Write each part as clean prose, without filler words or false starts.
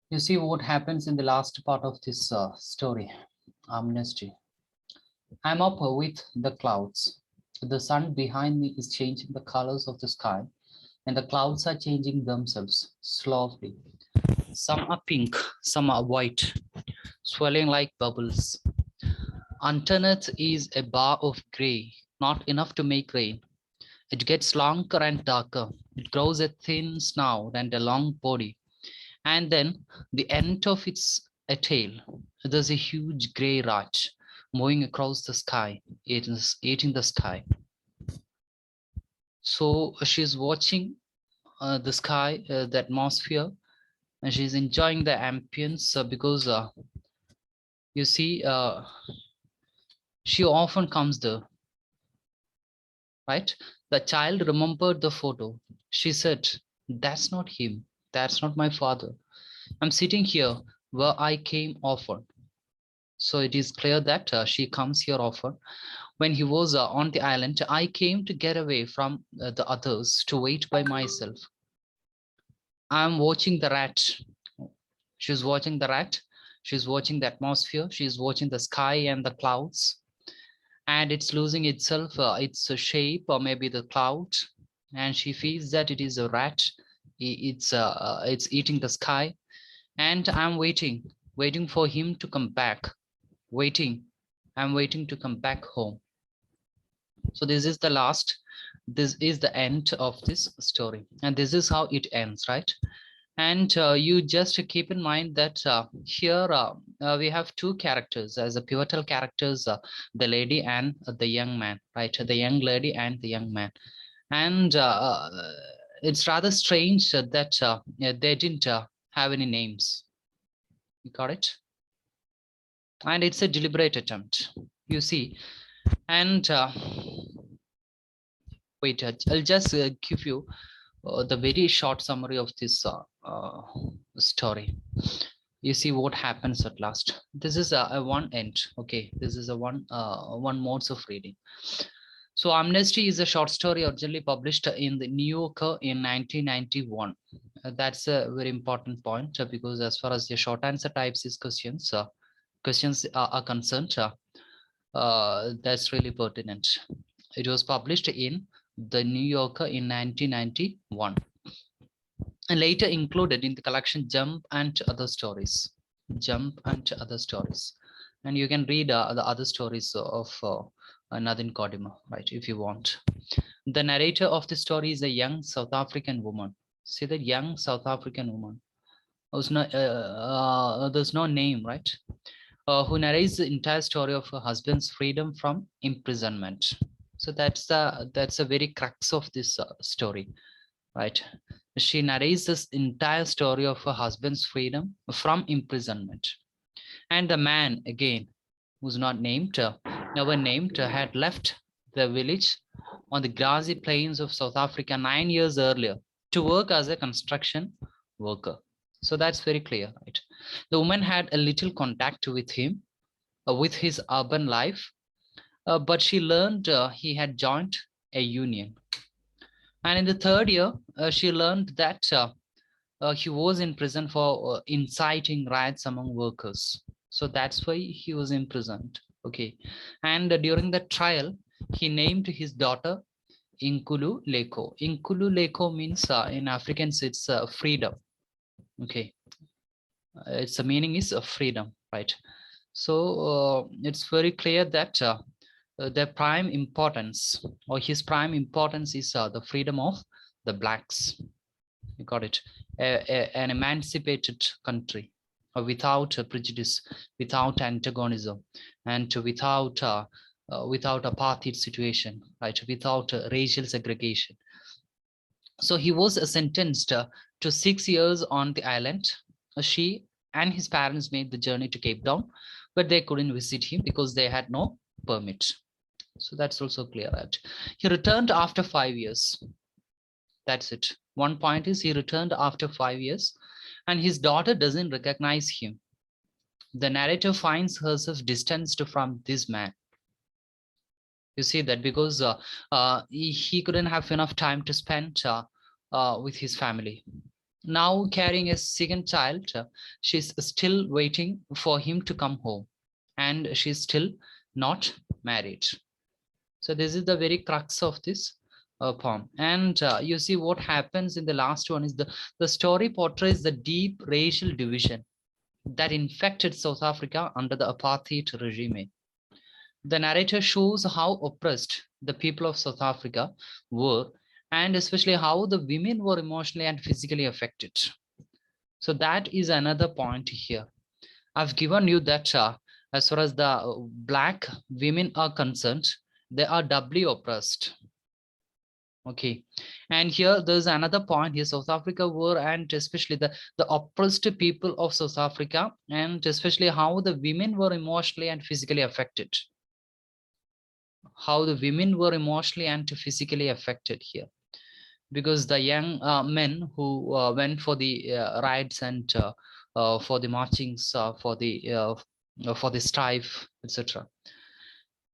You see what happens in the last part of this story, Amnesty. I'm up with the clouds. The sun behind me is changing the colors of the sky, and the clouds are changing themselves slowly. Some are pink, some are white, swelling like bubbles. Underneath is a bar of gray, not enough to make rain. It gets longer and darker. It grows a thin snout and a long body, and then the end of its a tail. There's a huge gray rat moving across the sky, eating the sky. So she's watching the sky, the atmosphere, and she's enjoying the ambience because you see, she often comes there, right? The child remembered the photo. She said, "That's not him. That's not my father. I'm sitting here where I came often." So it is clear that she comes here often. When he was on the island, I came to get away from the others to wait by myself. I'm watching the rat. She's watching the rat. She's watching the atmosphere. She's watching the sky and the clouds. And it's losing itself, its shape, or maybe the cloud. And she feels that it is a rat. It's eating the sky. And I'm waiting for him to come back. Waiting. I'm waiting to come back home. So this is the last, this is the end of this story, and this is how it ends, right? And you just keep in mind that here we have two characters as a pivotal characters, the lady and the young man, right? The young lady and the young man. And it's rather strange that they didn't have any names. You got it? And it's a deliberate attempt, you see. And wait, I'll just give you the very short summary of this story. You see what happens at last. This is a one end. Okay, this is a one modes of reading. So Amnesty is a short story originally published in the New Yorker in 1991. That's a very important point because as far as the short answer types is questions are concerned, that's really pertinent. It was published in the New Yorker in 1991 and later included in the collection Jump and Other Stories. Jump and Other Stories. And you can read the other stories of Nadine Gordimer, right, if you want. The narrator of the story is a young South African woman. See that young South African woman. There's no name, right? Who narrates the entire story of her husband's freedom from imprisonment. So that's a very crux of this story, right? She narrates this entire story of her husband's freedom from imprisonment. And the man, again, who's not named, never named, had left the village on the grassy plains of South Africa 9 years earlier to work as a construction worker. So that's very clear, right? The woman had a little contact with him, with his urban life, but she learned he had joined a union. And in the third year, she learned that he was in prison for inciting riots among workers. So that's why he was imprisoned. Okay. And during the trial, he named his daughter Inkulu Leko. Inkulu Leko means in Afrikaans it's freedom. Okay. Its the meaning is freedom, right? So it's very clear that the prime importance or his prime importance is the freedom of the blacks. You got it. An emancipated country without prejudice, without antagonism, and without apartheid situation, right? Without racial segregation. So he was sentenced to 6 years on the island. She and his parents made the journey to Cape Town, but they couldn't visit him because they had no permit. So that's also clear, right? He returned after 5 years. That's it. One point is he returned after 5 years and his daughter doesn't recognize him. The narrator finds herself distanced from this man. You see that because he couldn't have enough time to spend with his family. Now carrying a second child, she's still waiting for him to come home, and she's still not married. So this is the very crux of this poem. And you see what happens in the last one is the story portrays the deep racial division that infected South Africa under the apartheid regime. The narrator shows how oppressed the people of South Africa were, and especially how the women were emotionally and physically affected. So that is another point here. I've given you that as far as the black women are concerned, they are doubly oppressed. Okay, and here there's another point here. South Africa were, and especially the oppressed people of South Africa, and especially how the women were emotionally and physically affected. How the women were emotionally and physically affected here, because the young men who went for the riots and for the marchings, for the strife, etc.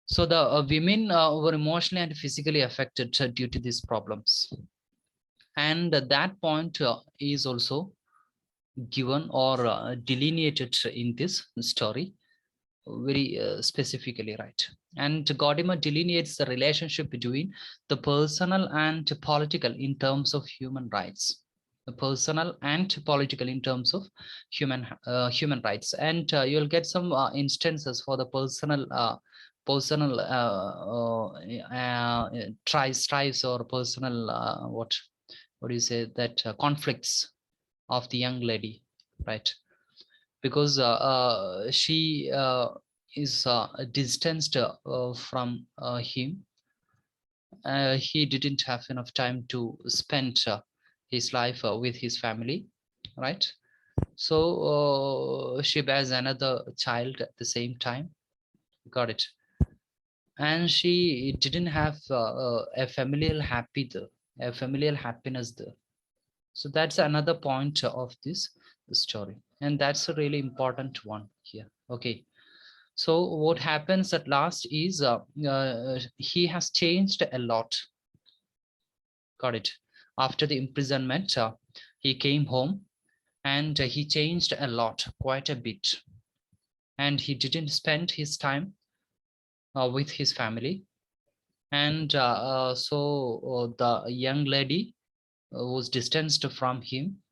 So the women were emotionally and physically affected due to these problems. And that point is also given or delineated in this story very specifically, right? And Gordimer delineates the relationship between the personal and political in terms of human rights. The personal and political in terms of human rights, and you'll get some instances for the personal strives or personal what do you say, that conflicts of the young lady, right? Because she is distanced from him. He didn't have enough time to spend his life with his family, right? So she bears another child at the same time. Got it? And she didn't have a familial happiness there. So that's another point of this story, and that's a really important one here. Okay, so what happens at last is he has changed a lot. Got it? After the imprisonment, he came home, and he changed a lot, quite a bit, and he didn't spend his time with his family. And so the young lady was distanced from him,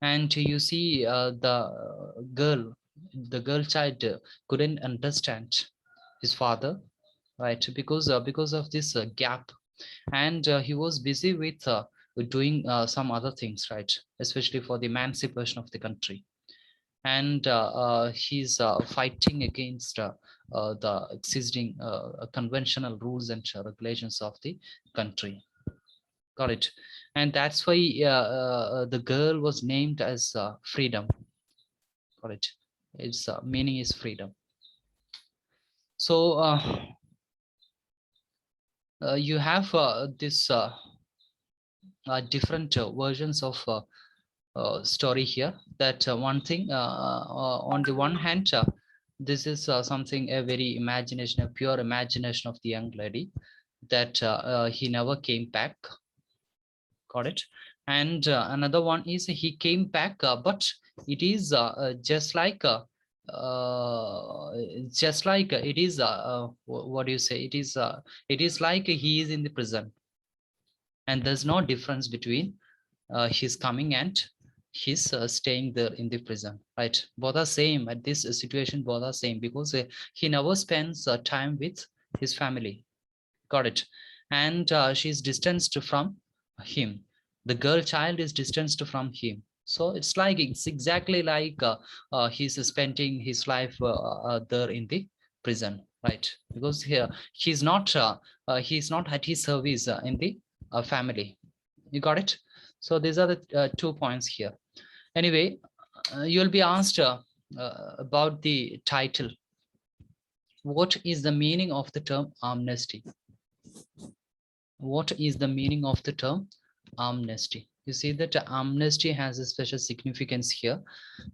and you see the girl child couldn't understand his father, right? Because of this gap, and he was busy with doing some other things, right? Especially for the emancipation of the country. And he's fighting against the existing conventional rules and regulations of the country. Got it? And that's why the girl was named as Freedom. Got it? Its meaning is freedom. So you have this different versions of story here. That one thing, on the one hand, this is something, a very imagination, a pure imagination of the young lady, that he never came back. Got it? And another one is he came back, but it is just like it is what do you say, it is like he is in the prison, and there's no difference between his coming and his staying there in the prison, right? Both are same at this situation, both are same, because he never spends time with his family. Got it? And she's distanced from him. The girl child is distanced from him. So it's exactly like he's spending his life there in the prison, right? Because here he's not at his service in the family. You got it? So these are the 2 points here. Anyway, you'll be asked about the title. What is the meaning of the term amnesty? What is the meaning of the term amnesty? You see that amnesty has a special significance here,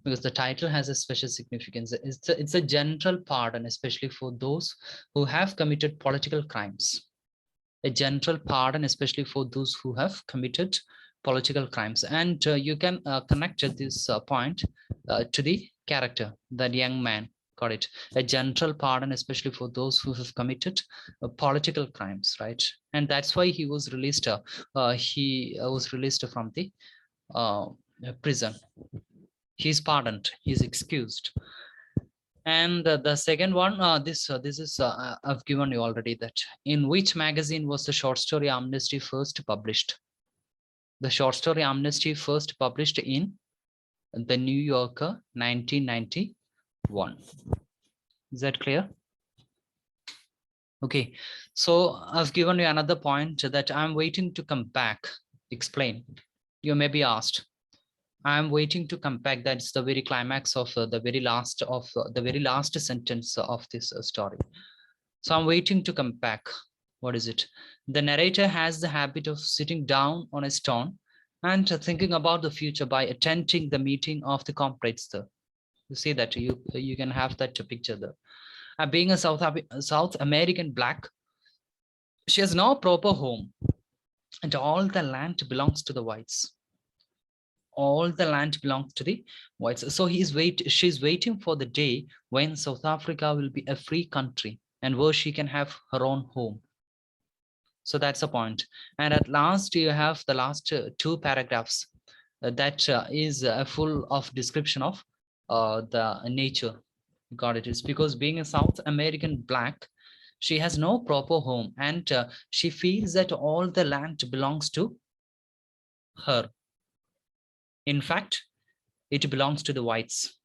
because the title has a special significance. It's a general pardon, especially for those who have committed political crimes. A general pardon, especially for those who have committed political crimes. And you can connect this point to the character, that young man. Got it. A general pardon, especially for those who have committed political crimes, right? And that's why he was released. He was released from the uh, prison. He's pardoned. He's excused. And the second one, this is I've given you already. That in which magazine was the short story Amnesty first published? The short story Amnesty first published in the New Yorker, 1991. Is that clear? Okay, so I've given you another point that I'm waiting to come back. Explain. You may be asked. I'm waiting to come back. That's the very climax of the very last sentence of this story. So I'm waiting to come back. What is it? The narrator has the habit of sitting down on a stone and thinking about the future by attending the meeting of the comrades there. You see that you can have that picture there. Being a South American black, she has no proper home, and all the land belongs to the whites. All the land belongs to the whites. So she's waiting for the day when South Africa will be a free country and where she can have her own home. So that's the point. And at last, you have the last two paragraphs that is full of description of the nature. Got it. It's because being a South American black, she has no proper home, and she feels that all the land belongs to her. In fact, it belongs to the whites.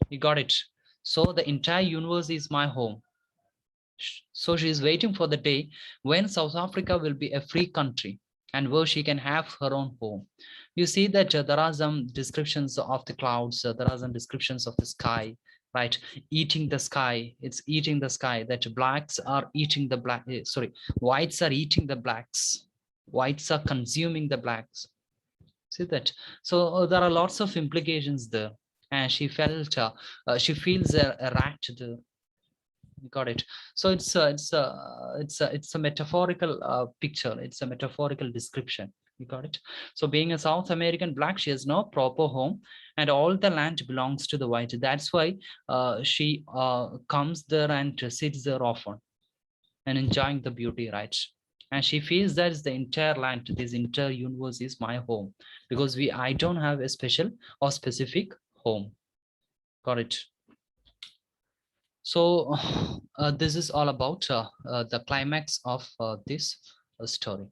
You got it. So the entire universe is my home. So she is waiting for the day when South Africa will be a free country and where she can have her own home. You see that there are some descriptions of the clouds, there are some descriptions of the sky, right? Eating the sky, it's eating the sky, that blacks are eating the whites are eating the blacks, whites are consuming the blacks. See that? So there are lots of implications there. And she felt, she feels a rat there. Got it. So it's a metaphorical picture. It's a metaphorical description. You got it. So being a South American black, she has no proper home, and all the land belongs to the white. That's why she comes there and sits there often and enjoying the beauty, right? And she feels that the entire land, this entire universe is my home, because I don't have a special or specific home. Got it. So this is all about the climax of this story.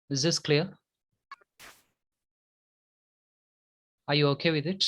Is this clear? Are you okay with it?